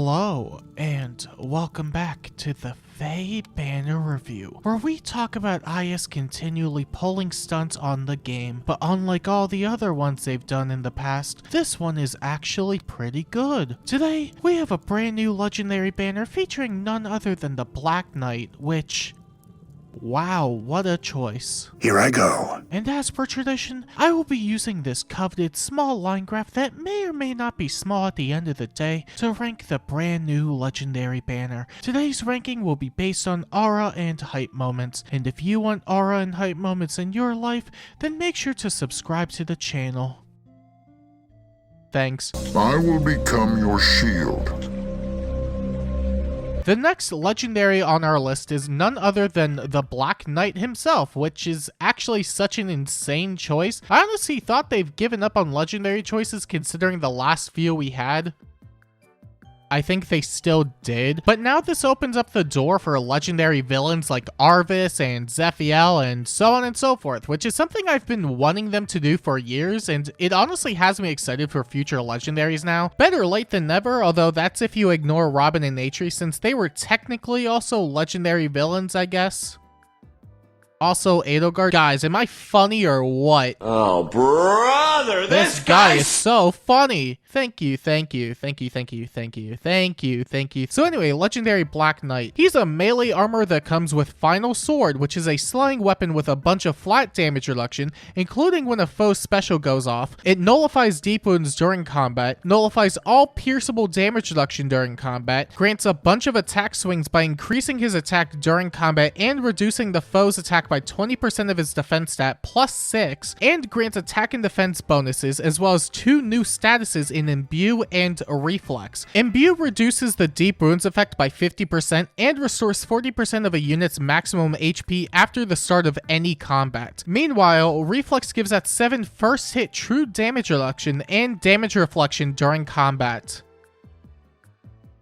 Hello, and welcome back to the Faye Banner Review, where we talk about IS continually pulling stunts on the game, but unlike all the other ones they've done in the past, this one is actually pretty good. Today, we have a brand new legendary banner featuring none other than the Black Knight, which... wow, what a choice. Here I go. And as per tradition, I will be using this coveted small line graph that may or may not be small at the end of the day to rank the brand new legendary banner. Today's ranking will be based on aura and hype moments, and if you want aura and hype moments in your life, then make sure to subscribe to the channel. Thanks. I will become your shield. The next legendary on our list is none other than the Black Knight himself, which is actually such an insane choice. I honestly thought they've given up on legendary choices considering the last few we had. I think they still did, but now this opens up the door for legendary villains like Arvis and Zephiel and so on and so forth, which is something I've been wanting them to do for years, and it honestly has me excited for future legendaries now. Better late than never, although that's if you ignore Robin and Atri, since they were technically also legendary villains, I guess. Also, Edelgard. Guys, am I funny or what? Oh, brother, this guy is so funny. Thank you, thank you, thank you, thank you, thank you, thank you, thank you. So anyway, legendary Black Knight. He's a melee armor that comes with Final Sword, which is a slaying weapon with a bunch of flat damage reduction, including when a foe's special goes off. It nullifies deep wounds during combat, nullifies all pierceable damage reduction during combat, grants a bunch of attack swings by increasing his attack during combat and reducing the foe's attack by 20% of his defense stat plus 6, and grants attack and defense bonuses, as well as 2 new statuses in Imbue and Reflex. Imbue reduces the deep wounds effect by 50% and restores 40% of a unit's maximum HP after the start of any combat. Meanwhile, Reflex gives that 7 first hit true damage reduction and damage reflection during combat.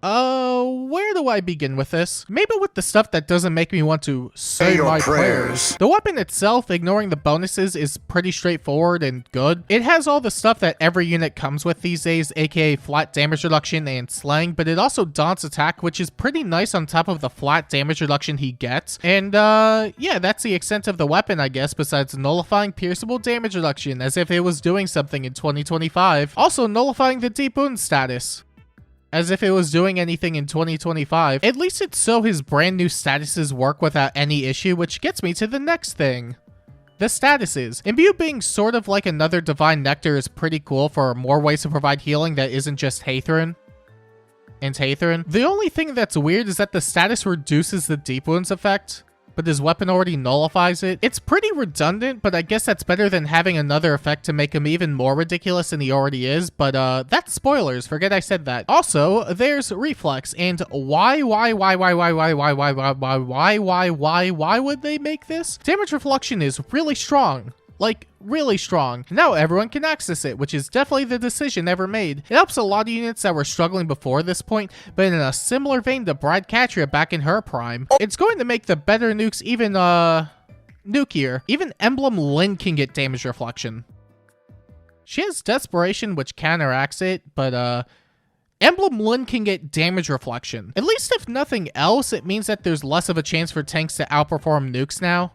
Where do I begin with this? Maybe with the stuff that doesn't make me want to say my prayers. The weapon itself, ignoring the bonuses, is pretty straightforward and good. It has all the stuff that every unit comes with these days, aka flat damage reduction and slaying, but it also daunts attack, which is pretty nice on top of the flat damage reduction he gets. And yeah, that's the extent of the weapon, I guess, besides nullifying pierceable damage reduction, as if it was doing something in 2025. Also nullifying the deep wound status, as if it was doing anything in 2025. At least it's so his brand new statuses work without any issue, which gets me to the next thing. The statuses. Imbue being sort of like another Divine Nectar is pretty cool for more ways to provide healing that isn't just Hathrin and Hathrin. The only thing that's weird is that the status reduces the deep wounds effect, but his weapon already nullifies it. It's pretty redundant, but I guess that's better than having another effect to make him even more ridiculous than he already is, but that's spoilers, forget I said that. Also, there's Reflex, and why would they make this? Damage reflection is really strong. Like, really strong. Now everyone can access it, which is definitely the decision ever made. It helps a lot of units that were struggling before this point, but in a similar vein to Brad Catria back in her prime. It's going to make the better nukes even, nukier. Even Emblem Lyn can get damage reflection. She has Desperation, which counteracts it, but, Emblem Lyn can get damage reflection. At least if nothing else, it means that there's less of a chance for tanks to outperform nukes now.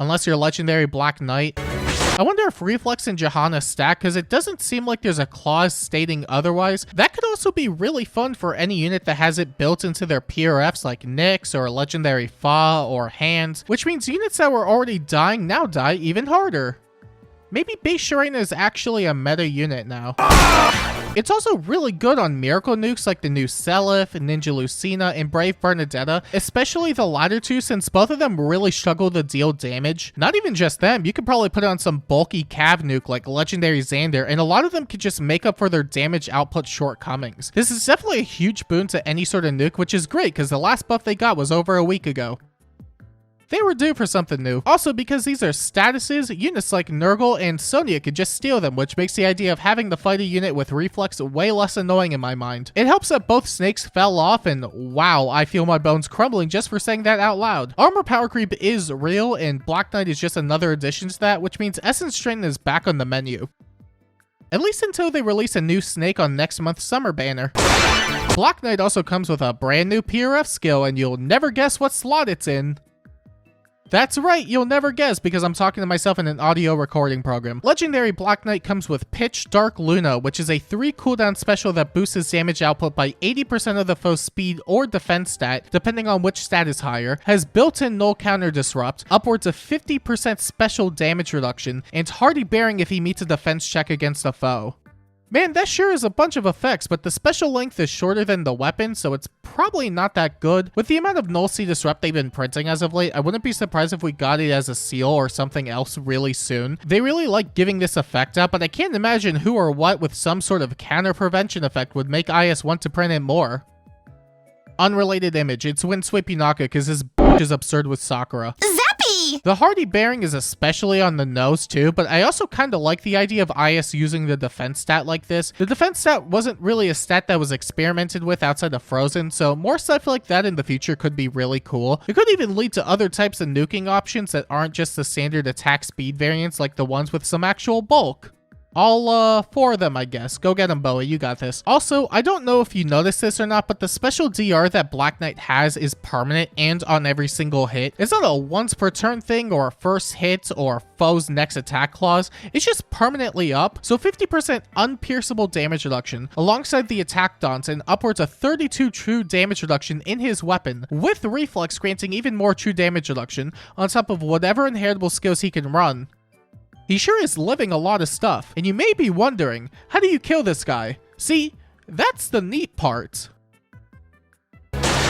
Unless you're legendary Black Knight. I wonder if Reflex and Johanna stack, because it doesn't seem like there's a clause stating otherwise. That could also be really fun for any unit that has it built into their PRFs like Nyx or legendary Fa or Hands, which means units that were already dying now die even harder. Maybe Base Shirena is actually a meta unit now. It's also really good on miracle nukes like the new Seliph, Ninja Lucina, and Brave Bernadetta, especially the latter two, since both of them really struggle to deal damage. Not even just them, you could probably put on some bulky cav nuke like legendary Xander, and a lot of them could just make up for their damage output shortcomings. This is definitely a huge boon to any sort of nuke, which is great because the last buff they got was over a week ago. They were due for something new. Also, because these are statuses, units like Nurgle and Sonya could just steal them, which makes the idea of having to fight a unit with Reflex way less annoying in my mind. It helps that both snakes fell off, and wow, I feel my bones crumbling just for saying that out loud. Armor power creep is real, and Black Knight is just another addition to that, which means Essence Strain is back on the menu. At least until they release a new snake on next month's summer banner. Black Knight also comes with a brand new PRF skill, and you'll never guess what slot it's in. That's right, you'll never guess because I'm talking to myself in an audio recording program. Legendary Black Knight comes with Pitch Dark Luna, which is a 3 cooldown special that boosts his damage output by 80% of the foe's speed or defense stat, depending on which stat is higher, has built-in null counter disrupt, upwards of 50% special damage reduction, and hardy bearing if he meets a defense check against a foe. Man, that sure is a bunch of effects, but the special length is shorter than the weapon, so it's probably not that good. With the amount of Null C Disrupt they've been printing as of late, I wouldn't be surprised if we got it as a seal or something else really soon. They really like giving this effect up, but I can't imagine who or what with some sort of counter prevention effect would make IS want to print it more. Unrelated image, it's Windsweep Yunaka because his is absurd with Sakura. The hardy bearing is especially on the nose too, but I also kind of like the idea of IS using the defense stat like this. The defense stat wasn't really a stat that was experimented with outside of Frozen, so more stuff like that in the future could be really cool. It could even lead to other types of nuking options that aren't just the standard attack speed variants like the ones with some actual bulk. All 4 of them, I guess. Go get them, Boa. You got this. Also, I don't know if you noticed this or not, but the special DR that Black Knight has is permanent and on every single hit. It's not a once per turn thing or a first hit or foe's next attack clause. It's just permanently up. So 50% unpierceable damage reduction alongside the attack dance and upwards of 32 true damage reduction in his weapon, with reflex granting even more true damage reduction on top of whatever inheritable skills he can run. He sure is living a lot of stuff, and you may be wondering, how do you kill this guy? See, that's the neat part.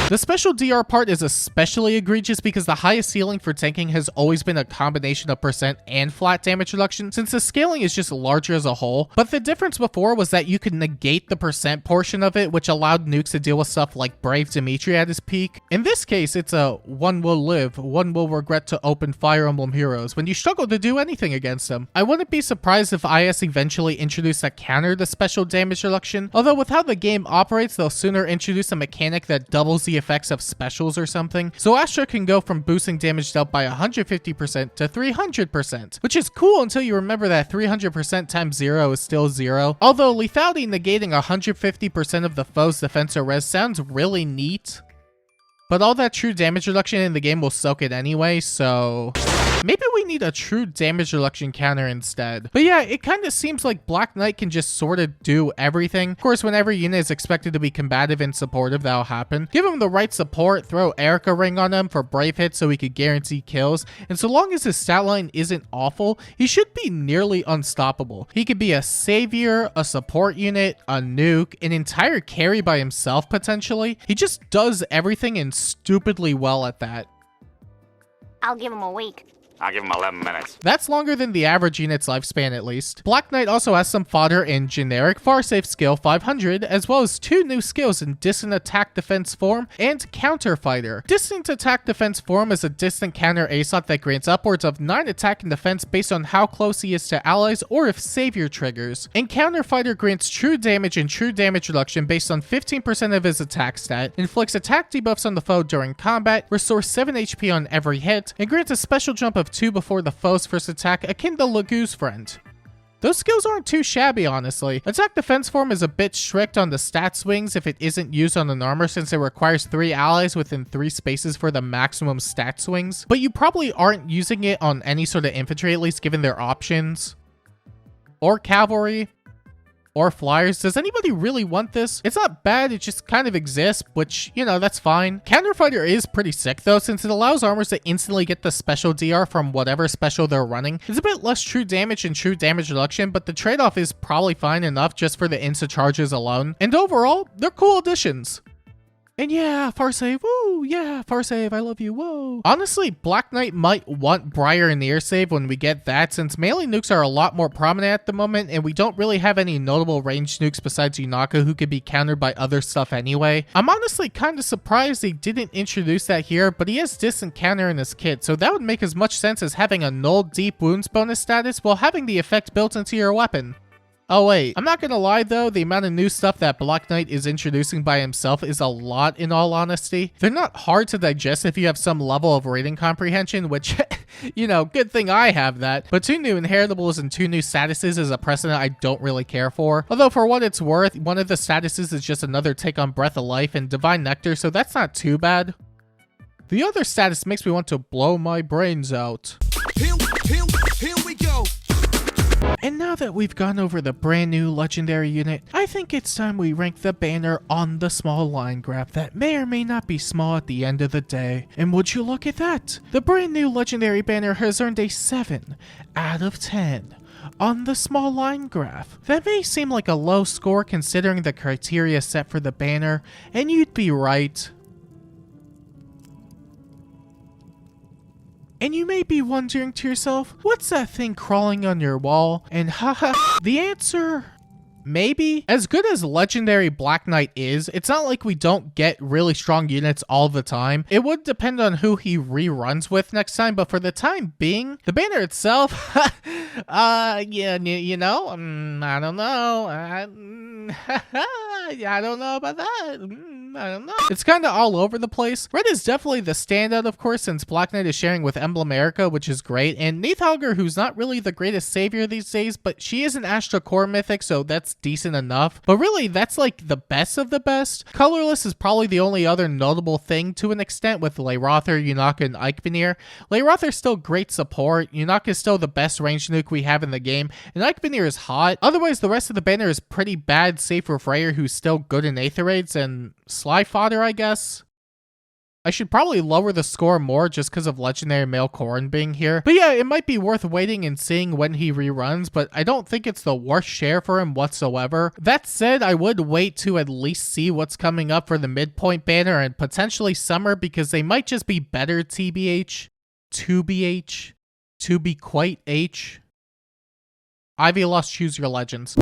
The special DR part is especially egregious because the highest ceiling for tanking has always been a combination of percent and flat damage reduction, since the scaling is just larger as a whole. But the difference before was that you could negate the percent portion of it, which allowed nukes to deal with stuff like Brave Dimitri at his peak. In this case, it's a one will live, one will regret to open Fire Emblem Heroes when you struggle to do anything against them. I wouldn't be surprised if IS eventually introduced a counter to special damage reduction, although with how the game operates, they'll sooner introduce a mechanic that doubles the effects of specials or something, so Astra can go from boosting damage dealt by 150% to 300%, which is cool until you remember that 300% times 0 is still 0. Although lethality negating 150% of the foe's defense or res sounds really neat, but all that true damage reduction in the game will soak it anyway, so maybe we need a true damage reduction counter instead. But yeah, it kind of seems like Black Knight can just sort of do everything. Of course, when every unit is expected to be combative and supportive, that'll happen. Give him the right support, throw Erica Ring on him for brave hits so he could guarantee kills, and so long as his stat line isn't awful, he should be nearly unstoppable. He could be a savior, a support unit, a nuke, an entire carry by himself potentially. He just does everything and stupidly well at that. I'll give him a week. I'll give him 11 minutes. That's longer than the average unit's lifespan at least. Black Knight also has some fodder in generic Farsafe skill 500, as well as 2 new skills in Distant Attack Defense form and Counter Fighter. Distant Attack Defense form is a distant counter ASOT that grants upwards of 9 attack and defense based on how close he is to allies or if savior triggers. And Counter Fighter grants true damage and true damage reduction based on 15% of his attack stat, inflicts attack debuffs on the foe during combat, restores 7 HP on every hit, and grants a special jump of 2 before the foe's first attack, akin to Lagu's friend. Those skills aren't too shabby, honestly. Attack Defense form is a bit strict on the stat swings if it isn't used on an armor, since it requires 3 allies within 3 spaces for the maximum stat swings, but you probably aren't using it on any sort of infantry, at least given their options. Or cavalry. Or flyers. Does anybody really want this? It's not bad, it just kind of exists, which, you know, that's fine. Counterfighter is pretty sick though, since it allows armors to instantly get the special DR from whatever special they're running. It's a bit less true damage and true damage reduction, but the trade-off is probably fine enough just for the insta charges alone. And overall, they're cool additions. And yeah, Farsave, woo, yeah, Farsave, I love you, whoa. Honestly, Black Knight might want Briar and Ear Save when we get that, since melee nukes are a lot more prominent at the moment, and we don't really have any notable ranged nukes besides Yunaka who could be countered by other stuff anyway. I'm honestly kind of surprised they didn't introduce that here, but he has distant counter in his kit, so that would make as much sense as having a null deep wounds bonus status while having the effect built into your weapon. Oh wait, I'm not gonna lie though, the amount of new stuff that Black Knight is introducing by himself is a lot in all honesty. They're not hard to digest if you have some level of reading comprehension, which, you know, good thing I have that. But 2 new inheritables and 2 new statuses is a precedent I don't really care for. Although for what it's worth, one of the statuses is just another take on Breath of Life and Divine Nectar, so that's not too bad. The other status makes me want to blow my brains out. Here we go. And now that we've gone over the brand new legendary unit, I think it's time we rank the banner on the small line graph that may or may not be small at the end of the day. And would you look at that? The brand new legendary banner has earned a 7 out of 10 on the small line graph. That may seem like a low score considering the criteria set for the banner, and you'd be right. And you may be wondering to yourself, what's that thing crawling on your wall? And haha, the answer, maybe. As good as legendary Black Knight is, it's not like we don't get really strong units all the time. It would depend on who he reruns with next time, but for the time being, the banner itself, yeah, you know, I don't know. I don't know about that. I don't know. It's kind of all over the place. Red is definitely the standout, of course, since Black Knight is sharing with Emblem Erica, which is great. And Neithauger, who's not really the greatest savior these days, but she is an Astra Core mythic, so that's decent enough. But really, that's like the best of the best. Colorless is probably the only other notable thing to an extent with Leyrother, Yunaka, and Eichbanir. Leyrother's still great support. Yunaka is still the best ranged nuke we have in the game. And Eichbanir is hot. Otherwise, the rest of the banner is pretty bad, save for Freyr, who's still good in Aether Raids and Sly Fodder, I guess. I should probably lower the score more just because of legendary male Corrin being here. But yeah, it might be worth waiting and seeing when he reruns, but I don't think it's the worst share for him whatsoever. That said, I would wait to at least see what's coming up for the midpoint banner and potentially summer because they might just be better TBH, 2BH, to be quite H. Ivy Lost, choose your legends.